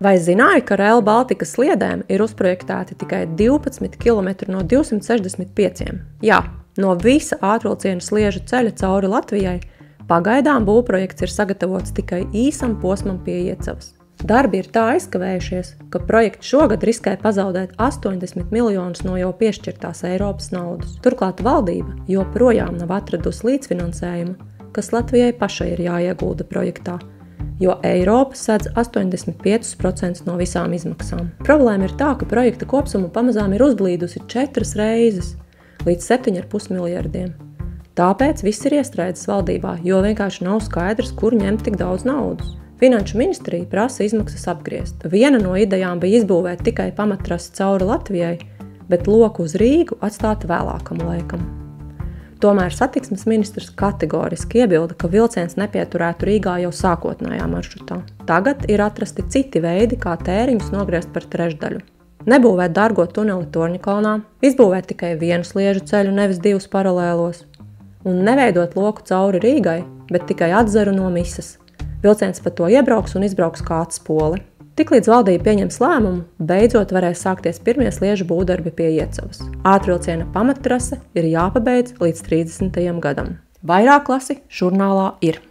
Vai zināji, ka Rail Baltica sliedēm ir uzprojektēti tikai 12 km no 265? Jā, no visa ātrvilciena sliežu ceļa cauri Latvijai pagaidām būvprojekts ir sagatavots tikai īsam posmam pie Iecavas. Darbi ir tā aizkavējušies, ka projekts šogad riskē pazaudēt 80 miljonus no jau piešķirtās Eiropas naudas. Turklāt valdība joprojām nav atradusi līdzfinansējumu, kas Latvijai pašai ir jāiegulda projektā, jo Eiropa sedz 85% no visām izmaksām. Problēma ir tā, ka projekta kopsumma pamazām ir uzblīdusi 4 reizes līdz 7,5 miljardiem. Tāpēc viss ir iestrēdzis valdībā, jo vienkārši nav skaidrs, kur ņemt tik daudz naudas. Finanšu ministrija prasa izmaksas apgriezt. Viena no idejām bija izbūvēt tikai pamatrasi cauri Latvijai, bet loku uz Rīgu atstāt vēlākam laikam. Tomēr satiksmes ministrs kategoriski iebilda, ka vilciens nepieturētu Rīgā jau sākotnējā maršrutā. Tagad ir atrasti citi veidi, kā tēriņus nogriezt par trešdaļu. Nebūvēt dārgo tuneli Torņakalnā, izbūvēt tikai vienu sliežu ceļu, nevis 2 paralēlos, un neveidot loku cauri Rīgai, bet tikai atzaru no Misas. Vilciens pa to iebrauks un izbrauks kā atspoli. Tiklīdz valdība pieņems lēmumu, beidzot varēs sākties pirmie sliežu būvdarbi pie Iecavas. Ātrvilciena pamattrase ir jāpabeidz līdz 30. gadam. Vairāk lasi žurnālā Ir.